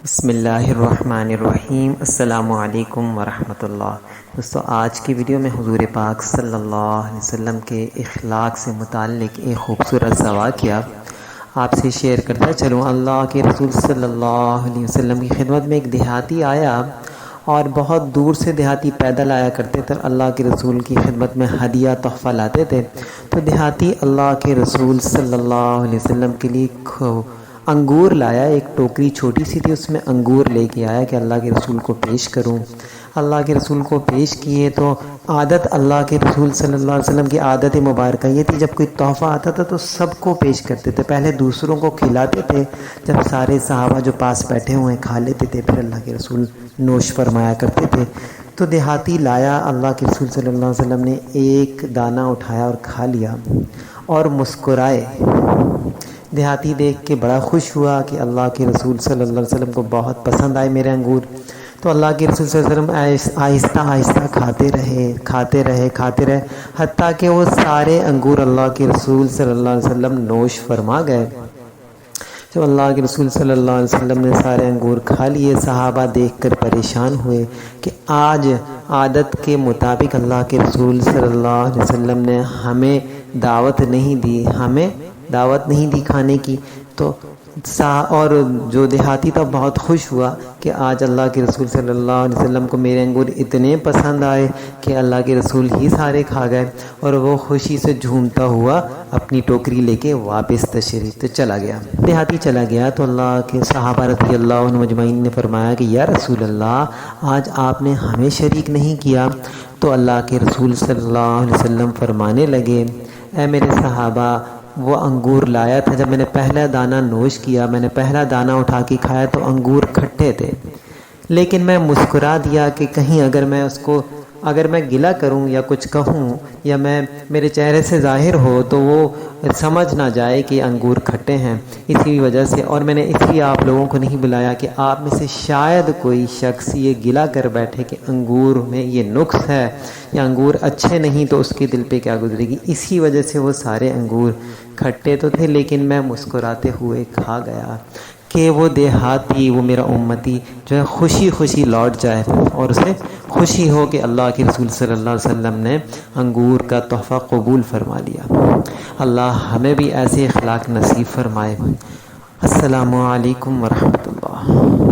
بسم اللہ الرحمن الرحیم۔ السلام علیکم ورحمۃ اللہ۔ دوستو، آج کی ویڈیو میں حضور پاک صلی اللہ علیہ وسلم کے اخلاق سے متعلق ایک خوبصورت واقعہ آپ سے شیئر کرتا چلوں۔ اللہ کے رسول صلی اللہ علیہ وسلم کی خدمت میں ایک دیہاتی آیا اور بہت دور سے دیہاتی پیدل آیا کرتے تھے، اللہ کے رسول کی خدمت میں ہدیہ تحفہ لاتے تھے۔ تو دیہاتی اللہ کے رسول صلی اللہ علیہ وسلم کے لیے انگور لایا، ایک ٹوکری چھوٹی سی تھی، اس میں انگور لے کے آیا کہ اللہ کے رسول کو پیش کروں۔ اللہ کے رسول کو پیش کیے تو عادت اللہ کے رسول صلی اللہ علیہ وسلم کی عادت مبارکہ یہ تھی، جب کوئی تحفہ آتا تھا تو سب کو پیش کرتے تھے، پہلے دوسروں کو کھلاتے تھے، جب سارے صحابہ جو پاس بیٹھے ہوئے کھا لیتے تھے پھر اللہ کے رسول نوش فرمایا کرتے تھے۔ تو دیہاتی لایا، اللہ کے رسول صلی اللہ علیہ وسلم نے ایک دانہ اٹھایا اور کھا لیا اور مسکرائے۔ دیہاتی دیکھ کے بڑا خوش ہوا کہ اللہ کے رسول صلی اللہ علیہ وسلم کو بہت پسند آئے میرے انگور۔ تو اللہ کے رسول صلی اللہ علیہ وسلم آہستہ آہستہ کھاتے رہے حتیٰ کہ وہ سارے انگور اللہ کے رسول صلی اللہ علیہ وسلم نوش فرما گئے۔ جب اللہ کے رسول صلی اللہ علیہ وسلم نے سارے انگور کھا لیے، صحابہ دیکھ کر پریشان ہوئے کہ آج عادت کے مطابق اللہ کے رسول صلی اللہ علیہ وسلم نے ہمیں دعوت نہیں دی کھانے کی۔ تو اور جو دیہاتی تھا بہت خوش ہوا کہ آج اللہ کے رسول صلی اللہ علیہ وسلم کو میرے انگور اتنے پسند آئے کہ اللہ کے رسول ہی سارے کھا گئے، اور وہ خوشی سے جھومتا ہوا اپنی ٹوکری لے کے واپس تشریف چلا گیا۔ دیہاتی چلا گیا تو اللہ کے صحابہ رضی اللہ عنہم اجمعین نے فرمایا کہ یا رسول اللہ، آج آپ نے ہمیں شریک نہیں کیا۔ تو اللہ کے رسول صلی اللہ علیہ وسلم فرمانے لگے، اے میرے صحابہ، وہ انگور لایا تھا، جب میں نے پہلا دانہ نوش کیا، میں نے پہلا دانہ اٹھا کے کھایا تو انگور کھٹے تھے، لیکن میں مسکرا دیا کہ کہیں اگر میں گلہ کروں یا کچھ کہوں یا میرے چہرے سے ظاہر ہو تو وہ سمجھ نہ جائے کہ انگور کھٹے ہیں، اسی وجہ سے، اور میں نے اس لیے آپ لوگوں کو نہیں بلایا کہ آپ میں سے شاید کوئی شخص یہ گلہ کر بیٹھے کہ انگور میں یہ نقص ہے یا انگور اچھے نہیں تو اس کے دل پہ کیا گزرے گی۔ اسی وجہ سے وہ سارے انگور کھٹے تو تھے لیکن میں مسکراتے ہوئے کھا گیا کہ وہ دیہاتی، وہ میرا امتی جو ہے خوشی خوشی لوٹ جائے اور اسے خوشی ہو کہ اللہ کے رسول صلی اللہ علیہ وسلم نے انگور کا تحفہ قبول فرما لیا۔ اللہ ہمیں بھی ایسے اخلاق نصیب فرمائے۔ السلام علیکم ورحمۃ اللہ۔